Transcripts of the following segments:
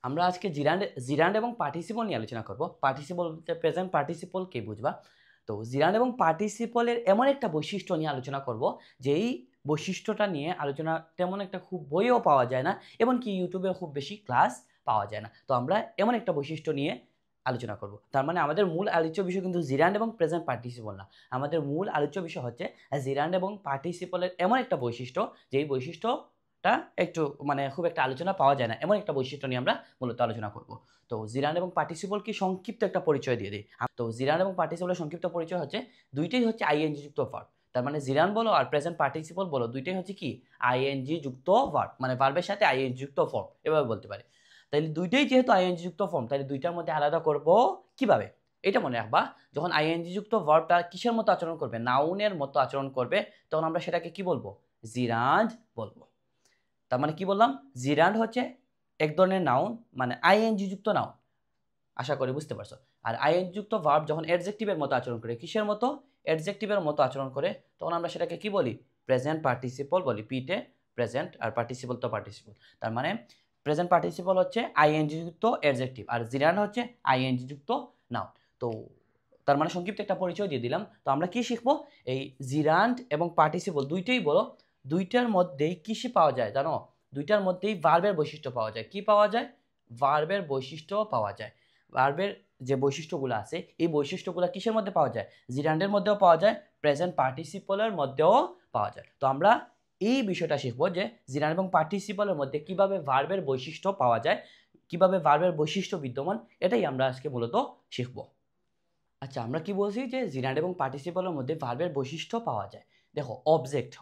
আমরা আজকে জিরান্ড এবং পার্টিসিপল নিয়ে আলোচনা করব। পার্টিসিপল বলতে প্রেজেন্ট পার্টিসিপল কে বুঝবা। তো জিরান্ড এবং পার্টিসিপলের এমন একটা বৈশিষ্ট্য নিয়ে আলোচনা করব যেই বৈশিষ্ট্যটা নিয়ে আলোচনা তেমন একটা খুব বইও পাওয়া যায় না, এমনকি ইউটিউবে খুব বেশি ক্লাস পাওয়া যায় না। তো আমরা এমন একটা বৈশিষ্ট্য নিয়ে আলোচনা করব। তার মানে আমাদের মূল আলোচ্য বিষয় কিন্তু জিরান্ড এবং প্রেজেন্ট পার্টিসিপল না, আমাদের মূল আলোচ্য বিষয় হচ্ছে জিরান্ড এবং পার্টিসিপলের এমন একটা বৈশিষ্ট্য যেই বৈশিষ্ট্যটা একটু মানে খুব একটা আলোচনা পাওয়া যায় না, এমন একটা বৈশিষ্ট্য নিয়ে আমরা মূলত আলোচনা করব। তো জিরান্ড এবং পার্টিসিপল কি সংক্ষিপ্ত একটা পরিচয় দিয়ে দিই। তো জিরান্ড এবং পার্টিসিপলের সংক্ষিপ্ত পরিচয় হচ্ছে দুইটাই হচ্ছে আইএনজি যুক্ত ভার্ব। তার মানে জিরান বলো আর প্রেজেন্ট পার্টিসিপল বলো দুইটাই হচ্ছে কি আইএনজি যুক্ত ভার্ব, মানে ভার্বের সাথে আইএনজি যুক্ত ফর্ম এভাবে বলতে পারে। তাহলে দুইটাই যেহেতু আইএনজি যুক্ত ফর্ম, তাহলে দুইটার মধ্যে আলাদা করব কিভাবে এটা মনে রাখবা। যখন আইএনজি যুক্ত ভার্বটা কিসের মতো আচরণ করবে, নাউনের মতো আচরণ করবে, তখন আমরা সেটাকে কি বলবো, জিরান্ড বলবো। তার মানে কি বললাম, জিরান্ড হচ্ছে এক ধরনের নাউন, মানে আইএনজি যুক্ত নাউন, আশা করি বুঝতে পারছো। আর আইএনজি যুক্ত ভার্ব যখন অ্যাডজেক্টিভের মতো আচরণ করে, কিসের মতো, অ্যাডজেক্টিভের মতো আচরণ করে, তখন আমরা সেটাকে কি বলি, প্রেজেন্ট পার্টিসিপল বলি। পিতে প্রেজেন্ট আর পার্টিসিপল তো পার্টিসিপল। তার মানে প্রেজেন্ট পার্টিসিপল হচ্ছে আইএনজি যুক্ত অ্যাডজেক্টিভ আর জিরান্ড হচ্ছে আইএনজি যুক্ত নাউন। তো তার মানে সংক্ষিপ্ত একটা পরিচয় দিয়ে দিলাম। তো আমরা কি শিখবো, এই জিরান্ড এবং পার্টিসিপল দুইটাই বলো, দুইটার মধ্যেই কিসে পাওয়া যায় জানো, দুইটার মধ্যেই ভার্বের বৈশিষ্ট্য পাওয়া যায়। কি পাওয়া যায়, ভার্বের বৈশিষ্ট্য পাওয়া যায়। ভার্বের যে বৈশিষ্ট্যগুলো আছে এই বৈশিষ্ট্যগুলো কিসের মধ্যে পাওয়া যায়, জিরান্ডের মধ্যেও পাওয়া যায়, প্রেজেন্ট পার্টিসিপলের মধ্যেও পাওয়া যায়। তো আমরা এই বিষয়টা শিখবো যে জিরান্ড এবং পার্টিসিপলের মধ্যে কিভাবে ভার্বের বৈশিষ্ট্য পাওয়া যায়, কিভাবে ভার্বের বৈশিষ্ট্য বিদ্যমান, এটাই আমরা আজকে মূলত শিখবো। আচ্ছা, আমরা কি বলছি যে জিরান্ড এবং পার্টিসিপলের মধ্যে ভার্বের বৈশিষ্ট্য পাওয়া যায়। দেখো অবজেক্ট,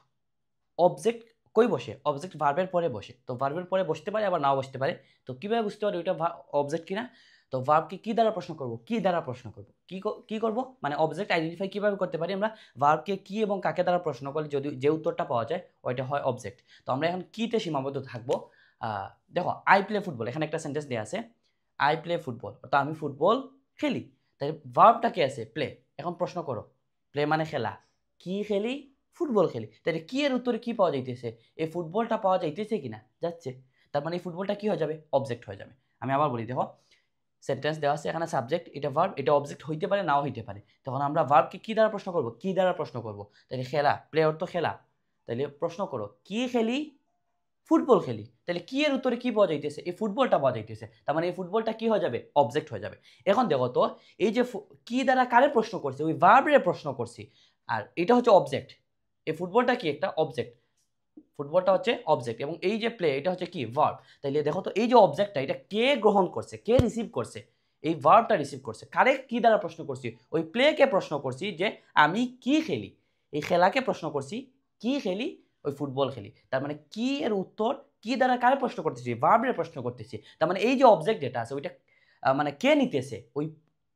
অবজেক্ট কই বসে, অবজেক্ট ভার্বের পরে বসে। তো ভার্বের পরে বসতে পারে আবার নাও বসতে পারে। তো কিভাবে বুঝতে পারি ওইটা অবজেক্ট কিনা, তো ভার্বকে কি দ্বারা প্রশ্ন করব, কি দ্বারা প্রশ্ন করব, কি করব, মানে অবজেক্ট আইডেন্টিফাই কিভাবে করতে পারি আমরা, ভার্বকে কি এবং কাকে দ্বারা প্রশ্ন করলে যদি যে উত্তরটা পাওয়া যায় ওইটা হয় অবজেক্ট। তো আমরা এখন কিতে সীমাবদ্ধ থাকবো। দেখো আই প্লে ফুটবল, এখানে একটা সেন্টেন্স দেওয়া আছে, আই প্লে ফুটবল, তো আমি ফুটবল খেলি। তাই ভার্বটা কি আছে, প্লে। এখন প্রশ্ন করো, প্লে মানে খেলা, কি খেলি, ফুটবল খেলি। তাহলে কি এর উত্তরে কি পাওয়া যাইতেছে, এই ফুটবলটা পাওয়া যাইতেছে কিনা, যাচ্ছে। তার মানে এই ফুটবলটা কি হয়ে যাবে, অবজেক্ট হয়ে যাবে। আমি আবার বলি, দেখো সেন্টেন্স দেওয়া আছে, এখানে সাবজেক্ট, এটা ভার্ব, এটা অবজেক্ট হইতে পারে নাও হইতে পারে। তখন আমরা ভার্বকে কি দ্বারা প্রশ্ন করব, কি দ্বারা প্রশ্ন করব। তাহলে খেলা, প্লে অর্থ খেলা, তাহলে প্রশ্ন করো কি খেলি, ফুটবল খেলি। তাহলে কি এর উত্তরে কি পাওয়া যাইতেছে, এই ফুটবলটা পাওয়া যাইতেছে। তার মানে এই ফুটবলটা কি হয়ে যাবে, অবজেক্ট হয়ে যাবে। এখন দেখো তো, এই যে কি দ্বারা কারে প্রশ্ন করছে, ওই ভার্বের প্রশ্ন করছি, আর এটা হচ্ছে অবজেক্ট। এই ফুটবলটা কি একটা অবজেক্ট, ফুটবলটা হচ্ছে অবজেক্ট, এবং এই যে প্লে এটা হচ্ছে কি ভার্ব। তাইলে দেখো তো এই যে অবজেক্টটা এটা কে গ্রহণ করছে, কে রিসিভ করছে, এই ভার্বটা রিসিভ করছে। কারে কি দ্বারা প্রশ্ন করছি, ওই প্লেকে প্রশ্ন করছি যে আমি কি খেলি, এই খেলাকে প্রশ্ন করছি, কি খেলি, ওই ফুটবল খেলি। তার মানে কি এর উত্তর কি দ্বারা কারে প্রশ্ন করতেছি, ভার্বের প্রশ্ন করতেছি। তার মানে এই যে অবজেক্ট যেটা আছে ওইটা মানে কে নিতেছে, ওই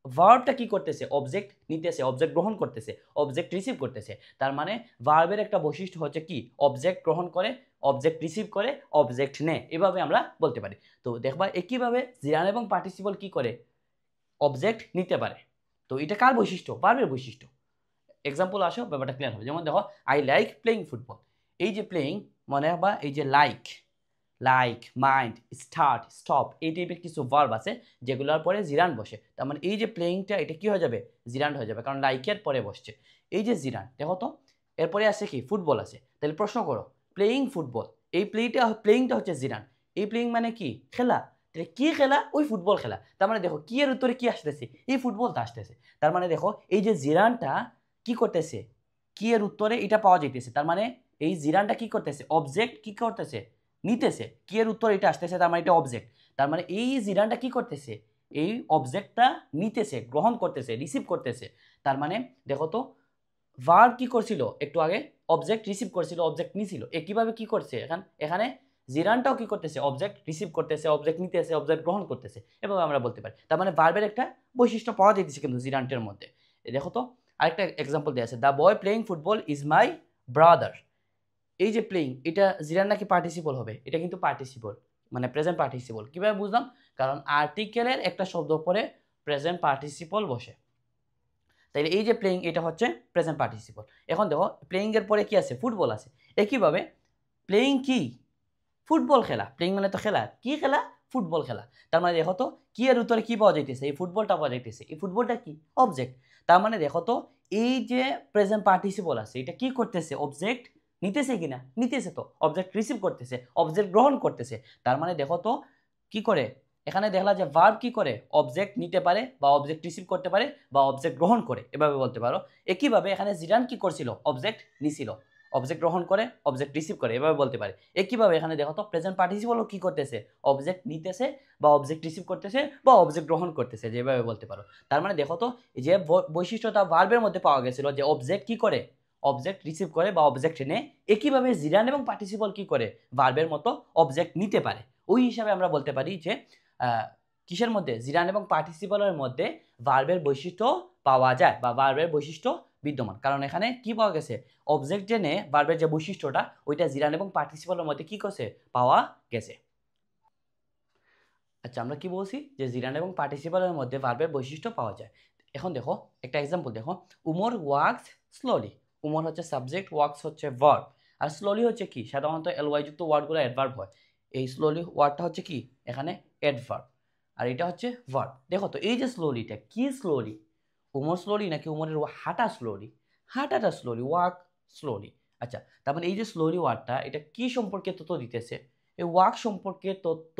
ভার্বটা কি করতেছে, অবজেক্ট নিতেছে, অবজেক্ট গ্রহণ করতেছে, অবজেক্ট রিসিভ করতেছে। তার মানে ভার্বের একটা বৈশিষ্ট্য হচ্ছে কি, অবজেক্ট গ্রহণ করে, অবজেক্ট রিসিভ করে, অবজেক্ট নেয়, এভাবে আমরা বলতে পারি। তো দেখবা একইভাবে জিরান এবং পার্টিসিপল কি করে, অবজেক্ট নিতে পারে। তো এটা কার বৈশিষ্ট্য, ভার্বের বৈশিষ্ট্য। এক্সাম্পল আসো ব্যাপারটা ক্লিয়ার হবে। যেমন দেখো আই লাইক প্লেইং ফুটবল, এই যে প্লেইং মনে রাখবা, এই যে like, like, mind, start, stop, এই টাইপের কিছু ভার্ব আছে যেগুলোর পরে জিরান বসে। তার মানে এই যে প্লেইংটা এটা কি হয়ে যাবে, জিরান হয়ে যাবে, কারণ লাইকের পরে বসছে। এই যে জিরান, দেখো তো এরপরে আছে কি, ফুটবল আছে। তাহলে প্রশ্ন করো প্লেইং ফুটবল, এই প্লেইংটা হচ্ছে জিরান, এই প্লেইং মানে কি খেলা, তাহলে কি খেলা, ওই ফুটবল খেলা। তার মানে দেখো কি এর উত্তরে কি আসতেছে, এই ফুটবলটা আসতেছে। তার মানে দেখো এই যে জিরানটা কি করতেছে, কি এর উত্তরে এটা পাওয়া যাইতেছে। তার মানে এই জিরানটা কি করতেছে, অবজেক্ট কি করতেছে, নিতেছে, কি এর উত্তর এটা আসতেছে, তার মানে এটা অবজেক্ট। তার মানে এই জিরানটা কি করতেছে, এই অবজেক্টটা নিতেছে, গ্রহণ করতেছে, রিসিভ করতেছে। তার মানে দেখো তো ভার্ব কি করছিল একটু আগে, অবজেক্ট রিসিভ করছিল, অবজেক্ট নিছিল, একইভাবে কি করছে এখানে জিরানটাও কি করতেছে, অবজেক্ট রিসিভ করতেছে, অবজেক্ট নিতেছে, অবজেক্ট গ্রহণ করতেছে, এভাবে আমরা বলতে পারি। তার মানে ভার্বের একটা বৈশিষ্ট্য পাওয়া যাইতেছে কিন্তু জিরানটের মধ্যে। দেখো তো আরেকটা এক্সাম্পল দেওয়া আছে, the boy playing football is my brother. এই যে প্লেইং এটা জিরান নাকি পার্টিসিপল হবে, এটা কিন্তু পার্টিসিপল, মানে প্রেজেন্ট পার্টিসিপল। কিভাবে বুঝলাম, কারণ আর্টিকেলের একটা শব্দ পরে প্রেজেন্ট পার্টিসিপল বসে। তাইলে এই যে প্লেইং এটা হচ্ছে প্রেজেন্ট পার্টিসিপল। এখন দেখো প্লেইং এর পরে কি আছে, ফুটবল আছে। একইভাবে প্লেইং কি, ফুটবল খেলা, প্লেইং মানে তো খেলা, কি খেলা, ফুটবল খেলা। তার মানে দেখো তো কি এর উত্তরে কি পাওয়া যাইতেছে, এই ফুটবলটা পাওয়া যাইতেছে। এই ফুটবলটা কি অবজেক্ট। তার মানে দেখো তো এই যে প্রেজেন্ট পার্টিসিপল আছে এটা কি করতেছে, অবজেক্ট নিতেছে কিনা, নিতেছে তো। অবজেক্ট রিসিভ করতেছে, অবজেক্ট গ্রহণ করতেছে। তার মানে দেখো তো কি করে, এখানে দেখলা যে ভার্ব কি করে, অবজেক্ট নিতে পারে বা অবজেক্ট রিসিভ করতে পারে বা অবজেক্ট গ্রহণ করে, এভাবে বলতে পারো। একইভাবে এখানে জিরান কি করছিল, অবজেক্ট নিছিল, অবজেক্ট গ্রহণ করে, অবজেক্ট রিসিভ করে, এভাবে বলতে পারে। একইভাবে এখানে দেখো তো প্রেজেন্ট পার্টিসিপলও কি করতেছে, অবজেক্ট নিতেছে বা অবজেক্ট রিসিভ করতেছে বা অবজেক্ট গ্রহণ করতেছে, যেভাবে বলতে পারো। তার মানে দেখো তো যে বৈশিষ্ট্যটা ভার্বের মধ্যে পাওয়া গেছিল যে অবজেক্ট কি করে, অবজেক্ট রিসিভ করে বা অবজেক্ট নেয়, একইভাবে জিরান এবং পার্টিসিপল কি করে, ভার্বের মতো অবজেক্ট নিতে পারে। ওই হিসাবে আমরা বলতে পারি যে কিসের মধ্যে, জিরান এবং পার্টিসিপলের মধ্যে ভার্বের বৈশিষ্ট্য পাওয়া যায় বা ভার্বের বৈশিষ্ট্য বিদ্যমান। কারণ এখানে কি পাওয়া গেছে, অবজেক্ট জেনে ভার্বের যে বৈশিষ্ট্যটা ওইটা জিরান এবং পার্টিসিপলের মধ্যে কি করছে, পাওয়া গেছে। আচ্ছা, আমরা কি বলছি যে জিরান এবং পার্টিসিপলের মধ্যে ভার্বের বৈশিষ্ট্য পাওয়া যায়। এখন দেখো একটা এক্সাম্পল দেখো, উমর ওয়ার্কস স্লোলি। উমর হচ্ছে সাবজেক্ট, ওয়ার্কস হচ্ছে ভার্ব, আর স্লোলি হচ্ছে কি, সাধারণত এলওয়াই যুক্ত ওয়ার্ডগুলো অ্যাডভার্ব হয়। এই স্লোলি ওয়ার্ডটা হচ্ছে কি এখানে অ্যাডভার্ব, আর এটা হচ্ছে ভার্ব। দেখো তো এই যে স্লোলিটা কি, স্লোলি উমর স্লোলি নাকি উমরের হাঁটা স্লোলি, হাঁটাটা স্লোলি, ওয়ার্ক স্লোলি। আচ্ছা, তার মানে এই যে স্লোলি ওয়ার্ডটা এটা কি সম্পর্কে তথ্য দিতেছে, এই ওয়ার্ক সম্পর্কে তথ্য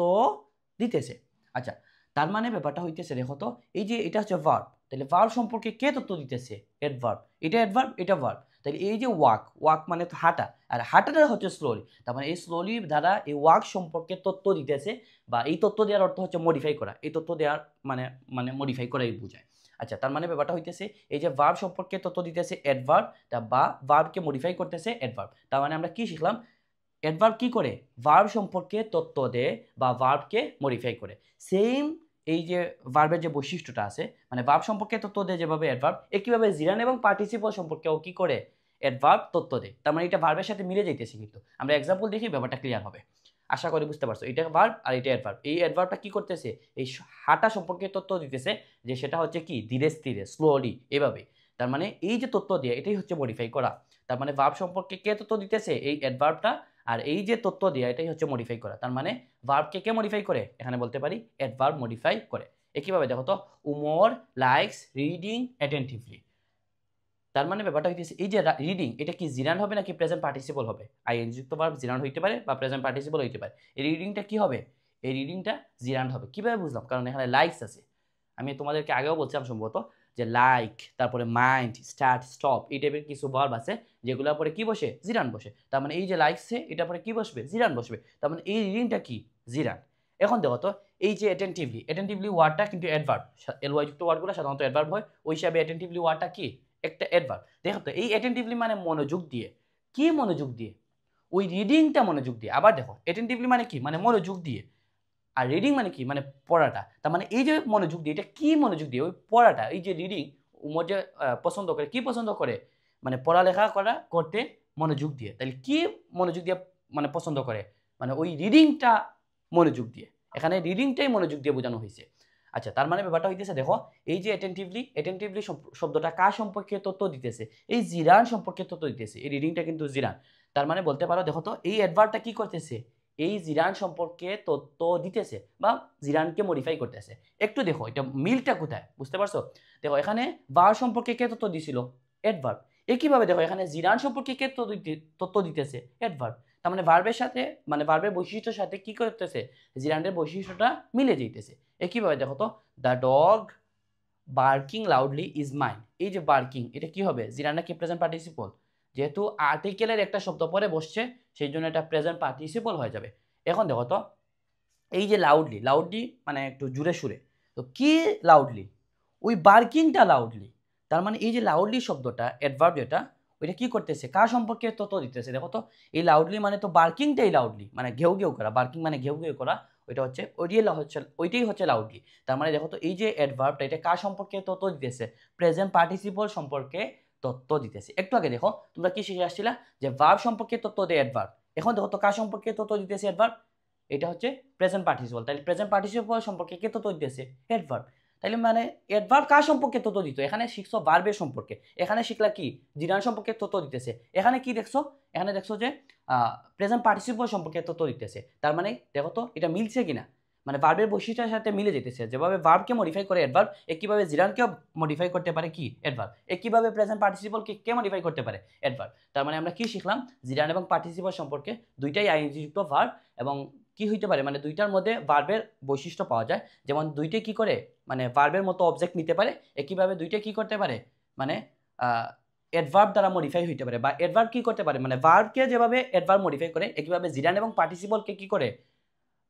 দিতেছে। আচ্ছা, তার মানে ব্যাপারটা হইতেছে দেখো তো এই যে এটা হচ্ছে ভার্ব, তাহলে ভার্ব সম্পর্কে কে তথ্য দিতেছে, অ্যাডভার্ব, এটা অ্যাডভার্ব এটা ভার্ব। তাহলে এই যে ওয়াক, ওয়াক মানে তো হাঁটা, আর হাঁটাটা হচ্ছে স্লোলি। তার মানে এই স্লোলি দ্বারা এই ওয়াক সম্পর্কে তথ্য দিতেছে, বা এই তথ্য দেওয়ার অর্থ হচ্ছে মডিফাই করা, এই তথ্য দেওয়ার মানে মানে মডিফাই করাই বোঝায়। আচ্ছা, তার মানে ব্যাপারটা হইতেছে এই যে ভার্ব সম্পর্কে তথ্য দিতেছে অ্যাডভার্ব, বা ভার্বকে মডিফাই করতেছে অ্যাডভার্ব। তার মানে আমরা কি শিখলাম, অ্যাডভার্ব কি করে, ভার্ব সম্পর্কে তথ্য দেয় বা ভার্বকে মডিফাই করে। সেম এই যে ভার্বের যে বৈশিষ্ট্যটা আছে, মানে ভার্ব সম্পর্কে তথ্য দেয় যেভাবে অ্যাডভার্ব, একইভাবে জিরান এবং পার্টিসিপল সম্পর্কেও কি করে, অ্যাডভার্ব তথ্য দেয়। তার মানে এটা ভার্বের সাথে মিলে যাইতেছে। কিন্তু আমরা এক্সাম্পল দেখি ব্যাপারটা ক্লিয়ার হবে, আশা করি বুঝতে পারছো। এটা ভার্ব আর এটা অ্যাডভার্ব। এই অ্যাডভার্বটা কি করতেছে, এই হাঁটা সম্পর্কে তথ্য দিতেছে, যে সেটা হচ্ছে কি ধীরে স্থিরে, স্লোলি, এভাবে। তার মানে এই যে তথ্য দিয়ে এটাই হচ্ছে মডিফাই করা। তার মানে ভার্ব সম্পর্কে কে তথ্য দিতেছে, এই অ্যাডভার্বটা, আর এই যে তথ্য দেওয়া এটাই হচ্ছে মডিফাই করা। তার মানে ভার্বকে কে মডিফাই করে, এখানে বলতে পারি অ্যাডভার্ব মডিফাই করে। একইভাবে দেখো তো উমর লাইকস রিডিং অ্যাটেন্টিভলি। তার মানে ব্যাপারটা হইতেছে এই যে রিডিং, এটা কি জিরান হবে নাকি প্রেজেন্ট পার্টিসিপল হবে, আইএনজি যুক্ত ভার্ব জিরান হইতে পারে বা প্রেজেন্ট পার্টিসিপল হইতে পারে। এই রিডিংটা কি হবে, এই রিডিংটা জিরান হবে। কিভাবে বুঝলাম, কারণ এখানে লাইকস আছে। আমি তোমাদেরকে আগেও বলছিলাম সম্ভবত যে লাইক, তারপরে মাইন্ড, স্টার্ট, স্টপ, এই টাইপের কিছু ভার্ব আছে যেগুলোর পরে কি বসে, জিরান বসে। তার মানে এই যে লাইকসে এটা পরে কি বসবে, জিরান বসবে। তার মানে এই রিডিংটা কি, জিরান। এখন দেখো তো এই যে অ্যাটেন্টিভলি, অ্যাটেন্টিভলি ওয়ার্ডটা কিন্তু অ্যাডভার্ব, এলওয়াই যুক্ত ওয়ার্ডগুলো সাধারণত অ্যাডভার্ব হয়, ওই হিসাবে অ্যাটেন্টিভলি ওয়ার্ডটা কি, একটা অ্যাডভার্ব। দেখো তো এই অ্যাটেন্টিভলি মানে মনোযোগ দিয়ে, কি মনোযোগ দিয়ে, ওই রিডিংটা মনোযোগ দিয়ে। আবার দেখো অ্যাটেন্টিভলি মানে কি, মানে মনোযোগ দিয়ে, আর রিডিং মানে কি, মানে পড়াটা। তার মানে এই যে মনোযোগ দিয়ে, এটা কি মনোযোগ দিয়ে, ওই পড়াটা, এই যে রিডিং উমর যে পছন্দ করে, কি পছন্দ করে, মানে পড়ালেখা করতে মনোযোগ দিয়ে। তাহলে কি মনোযোগ দিয়ে মানে পছন্দ করে, মানে ওই রিডিংটা মনোযোগ দিয়ে, এখানে রিডিংটাই মনোযোগ দিয়ে বোঝানো হয়েছে। আচ্ছা, তার মানে ব্যাপারটা হইতেছে দেখো এই যে অ্যাটেন্টিভলি, অ্যাটেন্টিভলি শব্দটা কার সম্পর্কে তথ্য দিতেছে, এই জিরান সম্পর্কে তথ্য দিতেছে, এই রিডিংটা কিন্তু জিরান। তার মানে বলতে পারো দেখো তো এই অ্যাডভার্বটা কি করতেছে, এই জিরান সম্পর্কে তথ্য দিতেছে বা জিরানকে মডিফাই করতেছে। একটু দেখো এটা মিলটা কোথায়, বুঝতে পারছো। দেখো এখানে ভার্ব সম্পর্কে কে তথ্য দিছিল, অ্যাডভার্ব। একইভাবে দেখো এখানে জিরান সম্পর্কে কে তথ্য দিতেছে, অ্যাডভার্ব। তার মানে ভার্বের সাথে, মানে ভার্বের বৈশিষ্ট্যের সাথে কি করতেছে, জিরানের বৈশিষ্ট্যটা মিলে যেতেছে। একইভাবে দেখো তো the dog barking loudly is mine, এই যে বার্কিং এটা কি হবে, জিরানটা কি প্রেজেন্ট পার্টিসিপল, যেহেতু আর্টিকেলের একটা শব্দ পরে বসছে সেই জন্য এটা প্রেজেন্ট পার্টিসিপল হয়ে যাবে। এখন দেখো তো এই যে লাউডলি, লাউডলি মানে একটু জুড়ে সুরে, তো কি লাউডলি, ওই বার্কিংটা লাউডলি। তার মানে এই যে লাউডলি শব্দটা অ্যাডভার্ব যেটা, ওইটা কি করতেছে, কার সম্পর্কে তথ্য দিতেছে। দেখো তো এই লাউডলি মানে তো বার্কিংটাই লাউডলি, মানে ঘেউ ঘেউ করা, বার্কিং মানে ঘেউ ঘেউ করা, ওইটা হচ্ছে ওইটাই হচ্ছে লাউডলি। তার মানে দেখো তো এই যে অ্যাডভার্বটা এটা কার সম্পর্কে তথ্য দিতেছে, প্রেজেন্ট পার্টিসিপল সম্পর্কে তথ্য দিতেছে। একটু আগে দেখো তোমরা কি শিখে আসছিলা যে ভার্ব সম্পর্কে তথ্য দেয় অ্যাডভার্ব, এখন দেখো তো কার সম্পর্কে তথ্য দিতেছে অ্যাডভার্ব, এটা হচ্ছে প্রেজেন্ট পার্টিসিপল। তাহলে প্রেজেন্ট পার্টিসিপল সম্পর্কে কে তথ্য দিতেছে, অ্যাডভার্ব। তাহলে মানে অ্যাডভার্ব কার সম্পর্কে তথ্য দিত, এখানে শিখছো ভার্বের সম্পর্কে, এখানে শিখলা কি জিরান সম্পর্কে তথ্য দিতেছে। এখানে কি দেখছো, এখানে দেখছো যে প্রেজেন্ট পার্টিসিপল সম্পর্কে তথ্য দিতেছে। তার মানে দেখো তো এটা মিলছে কিনা, মানে ভার্বের বৈশিষ্ট্যের সাথে মিলে যেতেছে। যেভাবে ভার্বকে মডিফাই করে অ্যাডভার্ব, একইভাবে জিরানকেও মডিফাই করতে পারে কি অ্যাডভার্ব, একইভাবে প্রেজেন্ট পার্টিসিপলকে কে মডিফাই করতে পারে অ্যাডভার্ব। তার মানে আমরা কি শিখলাম, জিরান এবং পার্টিসিপল সম্পর্কে, দুইটাই আইএনজি যুক্ত ভার্ব এবং কি হইতে পারে মানে দুইটার মধ্যে ভার্বের বৈশিষ্ট্য পাওয়া যায়। যেমন দুইটাই কি করে মানে ভার্বের মতো অবজেক্ট নিতে পারে, একইভাবে দুইটাই কি করতে পারে মানে অ্যাডভার্ব দ্বারা মডিফাই হইতে পারে, বা অ্যাডভার্ব কি করতে পারে মানে ভার্বকে যেভাবে অ্যাডভার্ব মডিফাই করে, একইভাবে জিরান এবং পার্টিসিপলকে কি করে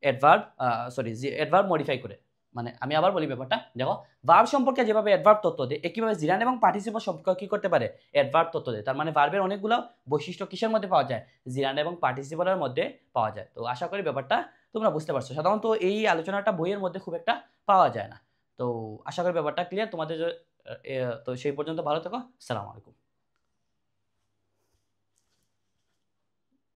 অ্যাডভার্ব মডিফাই করে। মানে আমি আবার বলি ব্যাপারটা, দেখো ভার্ব সম্পর্কে যেভাবে অ্যাডভার্ব তথ্য দেয়, একইভাবে জিরান এবং পার্টিসিপল সম্পর্কে কি করতে পারে অ্যাডভার্ব তথ্য দেয়। তার মানে ভার্বের অনেকগুলো বৈশিষ্ট্য কিসের মধ্যে পাওয়া যায়, জিরান এবং পার্টিসিপলের মধ্যে পাওয়া যায়। তো আশা করি ব্যাপারটা তোমরা বুঝতে পারছো। সাধারণত এই আলোচনাটা বইয়ের মধ্যে খুব একটা পাওয়া যায় না। তো আশা করি ব্যাপারটা ক্লিয়ার তোমাদের। তো সেই পর্যন্ত ভালো থেকো। আসসালামু আলাইকুম।